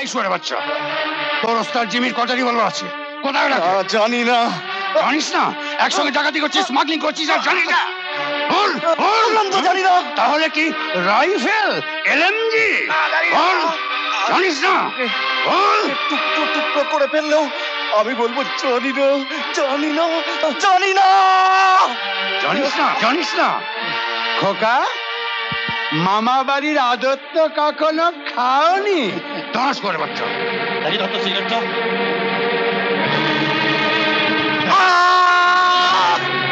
এই শুয়ারে বাচ্চা, তোর ওস্তাদ জিমির কটা রিভলভার আছে? কোথায় রাখে? জানি না। জানিস না? একসঙ্গে ডাকাতি করছিস, স্মাগলিং করছিস আর জানিস না? বল বল। তো জানি না। তাহলে কি রাইফেল, এলএমজি? বল, জানিস না? বল। টুকরো টুকরো করে ফেললেও আমি বলবো জানি না, জানি না, জানি না। জানিস না? জানিস না? খোকা, মামা বাড়ির আদর তো কখনো খাওনি। দাঁড়াস করে বাচ্চা।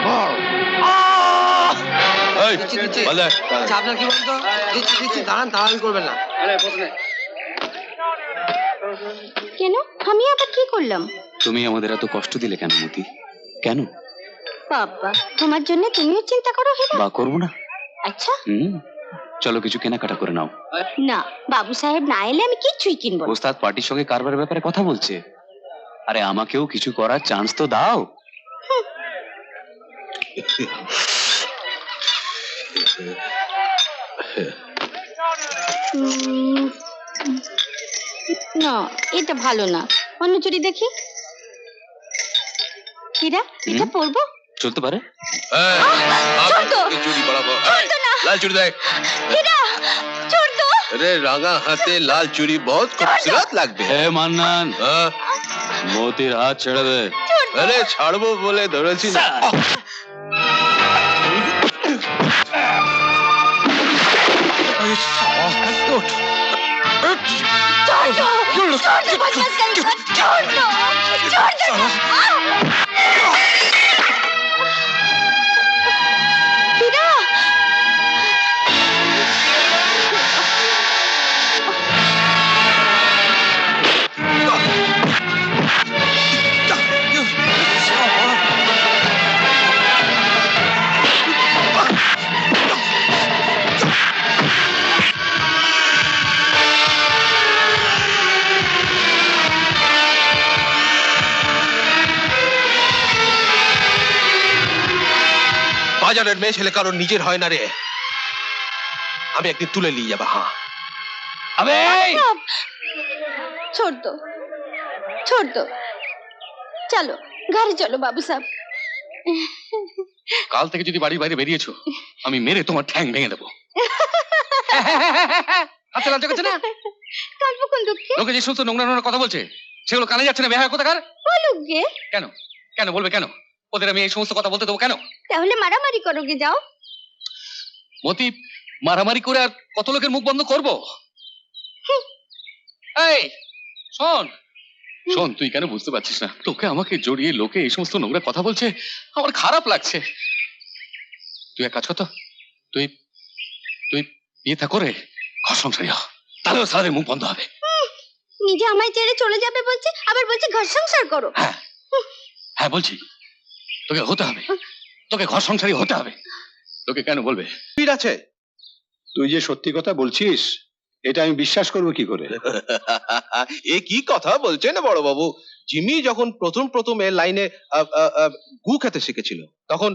বল। আপনার কি বলতো? দিচ্ছি দাঁড়ান, তাড়াতাড়ি করবেন না। কেন? আমি আবার কি করলাম? তুমি আমাদের এত কষ্ট দিলে কেন মতি? কেন? বাবা, তোমার জন্য তুমিও চিন্তা করো হেবা। বা করবো না? আচ্ছা, চলো কিছু কেনাকাটা করে নাও। না, বাবু সাহেব না এলে আমি কিচ্ছুই কিনবো না। ওস্তাদ পার্টির সঙ্গে কারবারের ব্যাপারে কথা বলছে। আরে আমাকেও কিছু করার চান্স তো দাও। না, এটা ভালো না, অন্য চুড়ি দেখি। কিরা, এটা পরবো? চলতে পারে। চুরি পড়াবো। লাল চুড়ি দেখ। কিরা, छोड़ दो। अरे रांगा हाथे लाल चूड़ी बहुत खूबसूरत लगते হে মান্নান, মতির হাত ছেড়ে দে। अरे ছাড়বো বলে ধরেছি না। छोड़ दो, बदमाश कहीं को, छोड़ दो ना। किरा, বাজারের মেয়ে ছেলে কারণ নিজের হয় না রে। আমি একদিন তুলে নিয়ে যাবো। হ্যাঁ আবে छोड़ दो, चलो घर चलो बाबू साहब। কাল থেকে যদি বাড়ির বাইরে বেরিয়েছো, আমি মেরে তোমার ঠ্যাং ভেঙে দেবো। আচ্ছা, লজ্জা করছে না? গল্প কোন দুঃখে? লোকে যে সমস্ত নোংরা নোংরা কথা বলছে সেগুলো কানে যাচ্ছে না। বেহায়া কোথাকার। বলুক গে। কেন? কেন বলবে? কেন ওদের আমি এই সমস্ত কথা বলতে দেবো? কেন? তাহলে মারামারি করোগে, যাও। মতি, মারামারি করে আর কত লোকের মুখ বন্ধ করবো? এই শোন শোন, তুই কেন বুঝতে পারছিস না? তোকে আমাকে জড়িয়ে লোকে এই সমস্ত নোংরা কথা বলছে, আমার খারাপ লাগছে। তুই এক কাজ কর তো, তুই তুই বিয়ে থা করে ঘর সংসারী হ, তাহলে সারাদের মুখ বন্ধ হবে। নিজে আমায় ছেড়ে চলে যাবে বলছে, আবার বলছে ঘর সংসার করো। হ্যাঁ বলছি, তোকে হতে হবে, তোকে ঘর সংসারী হতে হবে। তোকে কেন বলবে? ঠিক আছে, তুই যে সত্যি কথা বলছিস এটা আমি বিশ্বাস করবো কি করে? এ কি কথা বলছেন বড় বাবু? জিমি যখন প্রথম এর লাইনে গু খেতে শিখেছিল, তখন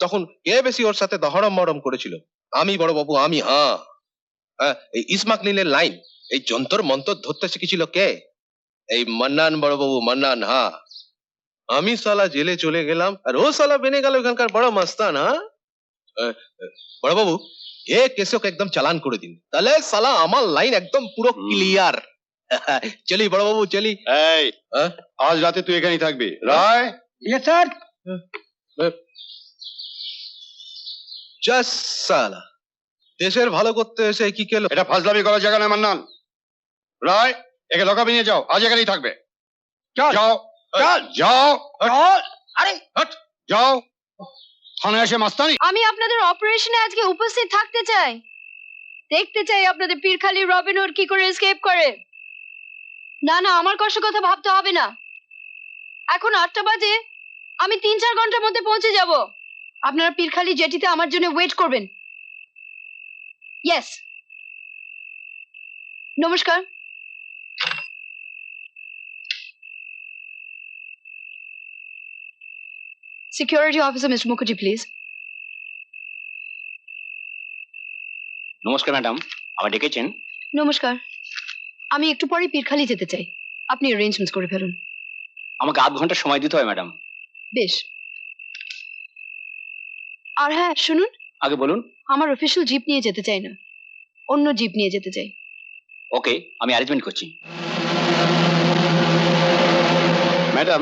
তখন কে বেশি ওর সাথে দহরম মরম করেছিল? আমি বড় বাবু, আমি। হ্যাঁ, এই ইসমাকলিনের লাইন, এই যন্তর মন্তর ধরতে শিখেছিল কে? এই মান্নান বড় বাবু, মান্নান। হ্যাঁ, আমি সালা জেলে চলে গেলাম আর ও সালা বেনে গেল এখানকার বড় মস্তান। হ্যাঁ বড় বাবু, এ কেসে ওকে একদম চালান করে দিন, তাহলে সালা আমার লাইন একদম পুরো ক্লিয়ার। চলি বড় বাবু, চলি। এই, আজ রাতে তুই এখানেই থাকবি। রায়। Yes sir. জাস্ট সালা দেশের ভালো করতে এসে কি কেলো? এটা ফাজলামি করার জায়গা নয় মান্নান। রায়, একে লকাপে নিয়ে যাও, আজ এখানেই থাকবে। যাও যাও যাও। আরে যাও থানায় এসে মাস্তানি। আমি আপনাদের অপারেশনে আজকে উপস্থিত থাকতে চাই, দেখতে চাই আপনাদের পীরখালি রবিনহুড কি করে এসকেপ করে। না না, আমার কষ্ট কথা ভাবতে হবে না। এখন 8টা বাজে, আমি 3-4 ঘন্টার মধ্যে পৌঁছে যাব। আপনারা পীরখালি জেটিতে আমার জন্য ওয়েট করবেন। ইয়েস, নমস্কার। Security officer mister Mukherjee, please. নমস্কার ম্যাডাম, আমায় ডেকেছেন? নমস্কার। আমি একটু পরে পীরখালি যেতে চাই, আপনি অ্যারেঞ্জমেন্টস করে ফেলুন। আমাকে আধ ঘন্টা সময় দিতে হয় ম্যাডাম। বেশ। আর হ্যাঁ শুনুন, আগে বলুন। আমার অফিসিয়াল জিপ নিয়ে যেতে চাই না, অন্য জিপ নিয়ে যেতে চাই। ওকে, আমি অ্যারেঞ্জমেন্ট করছি। ম্যাডাম,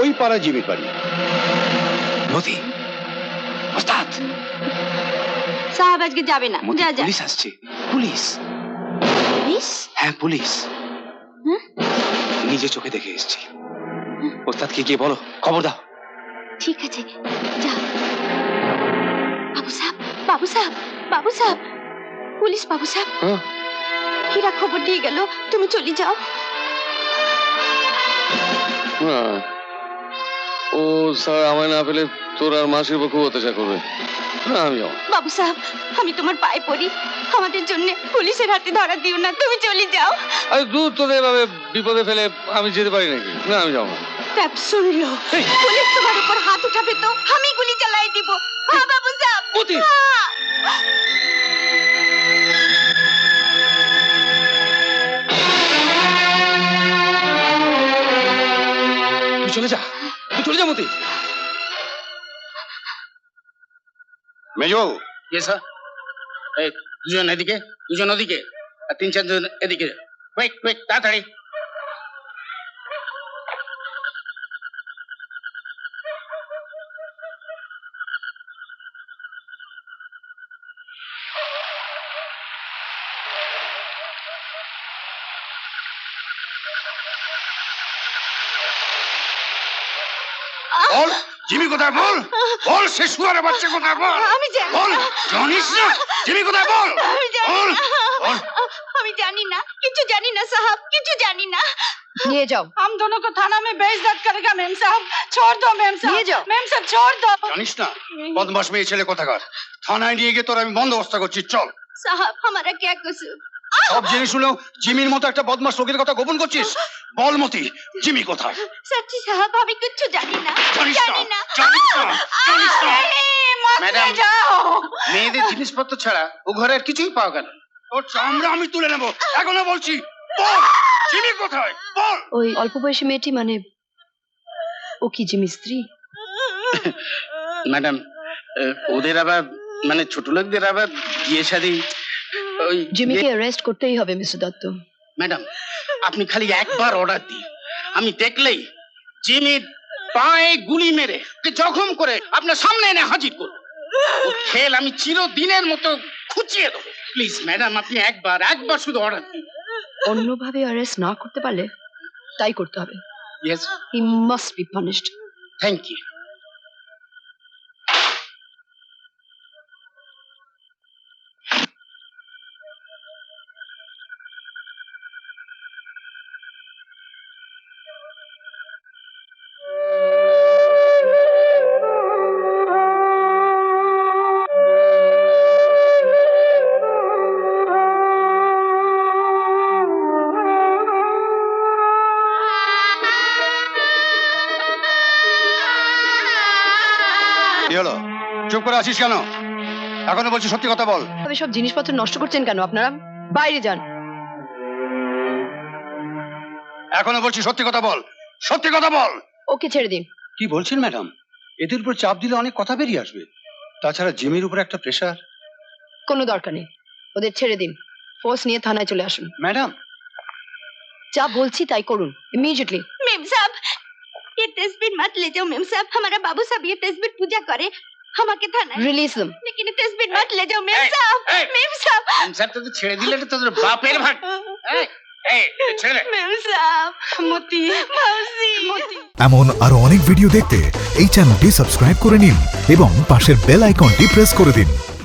ওই পাড়া জিমির বাড়ি। মতি, ওস্তাদ, সাহেব আজকে যাবে না, মতি, যা যা। পুলিশ আসছে, পুলিশ। পুলিশ? হ্যাঁ পুলিশ, হুম? নিজে চোখে দেখে এসেছি। ওস্তাদকে গিয়ে বলো, খবর দাও। ঠিক আছে, যা। বাবু সাহেব, বাবু সাহেব, বাবু সাহেব, পুলিশ বাবু সাহেব। হ্যাঁ? হীরা খবর দিয়ে গেল, তুমি চলে যাও। ও স্যার আমায় না পেলে তোর আর মাসির পক্ষে অত্যাচার করবে না, আমি যাও। বাবু সাহেব, আমি তোমার পায়ে পড়ি, আমাদের জন্য পুলিশের হাতে ধরা দিও না, তুমি চলে যাও। আরে দূর, তোদের এভাবে বিপদে ফেলে আমি যেতে পারি নাকি? না আমি যাবো না। ট্যাপ শুনলো, পুলিশ তোমার উপর হাত উঠাবে তো আমি গুলি চালাই দিব। হ্যাঁ বাবু সাহেব। মতি! হ্যাঁ। তুই চলে যা, তুই চলে যা মতি। মেজবাবু, স্যার, এই দুজন এদিকে, দুজন ওদিকে, আর 3-4 জন এদিকে। কুইক কুইক, তাড়াতাড়ি। বল জিমি কোথায়, বল বল, সে শুয়ারে বাচ্চা কোথায়, বল আমি জানি বল, না। জানিস না জিমি কোথায়, বল আমি জানি বল না। বল। আমি জানি না, কিছু জানি না साहब, কিছু জানি না। নিয়ে যাও, हम दोनों को थाना में बेइज्जत करेगा मेम साहब। छोड़ दो मेम साहब। নিয়ে যাও। मेम साहब छोड़ दो। জানিস না বদমাস মেয়ে ছেলে কোথাকার, থানায় নিয়ে গিয়ে তোর আমি বন্দোবস্ত করছি, চল। साहब हमारा क्या कसूर? সব জেনে শুনেও জিমির মতো একটা বদমাস লোকের কথা গোপন করছিস। বল মতি, জিমি কোথায়? सच्ची साहब, আমি কিছু জানি না, জানিস না, জানি না। জানিস না, জানিস না। ম্যাডাম, जाओ। মেয়েদের জিনিসপত্র ছাড়া ও ঘরে আর কিছুই পাওয়া গেল না। তোর চামড়া আমি তুলে নেবো, এখনো বলছি, বল জিমি কোথায়, বল। ওই অল্প বয়সী মেয়েটি মানে ও কি জিমি স্ত্রী? ম্যাডাম, ওদের আবার মানে ছোট লোকদের আবার বিয়ে শাদী ওই জিমিকে অ্যারেস্ট করতেই হবে মিস্টার দত্ত। ম্যাডাম, আপনি খালি একবার অর্ডার দিন, আমি দেখলেই জিমির পায়ে গুলি মেরে ওকে জখম করে আপনার সামনে এনে হাজির করব। ও খেল আমি চিরদিনের মতো খুঁচিয়ে দেবো। প্লিজ ম্যাডাম, আপনি একবার শুধু অর্ডার দিন। অন্যভাবে অ্যারেস্ট না করতে পারলে তাই করতে হবে। Yes, he must be punished. Thank you. কি হলো, চুপ করে আছিস কেন? এখনো বলছি সত্যি কথা বল। তবে সব জিনিসপত্র নষ্ট করছেন কেন আপনারা? বাইরে যান। এখনো বলছি সত্যি কথা বল, সত্যি কথা বল। ওকে ছেড়ে দিন। কি বলছেন ম্যাডাম? এদের উপর চাপ দিলে অনেক কথা বেরিয়ে আসবে। তাছাড়া জিমির উপর একটা প্রেশার। কোনো দরকার নেই, ওদের ছেড়ে দিন। ফোর্স নিয়ে থানায় চলে আসুন। ম্যাডাম, যা বলছি তাই করুন ইমিডিয়েটলি। मेम साहब, ये तस्वीर मत ले जाओ मेम साहब, हमारा बाबू साहब ये तस्वीर पूजा करे, আমাকে থানায়। Release them. लेकिन ये तस्वीर मत ले जाओ मेम साहब, मेम साहब। স্যার, তোদের ছেড়ে দিলে তো তোদের বাপের ভাগ। এই, এই, ছেড়ে দে। मेम साहब, मोती, मौसी। এমন আরো অনেক ভিডিও দেখতে এই চ্যানেলটি সাবস্ক্রাইব করে নিন এবং পাশের বেল আইকনটি প্রেস করে দিন।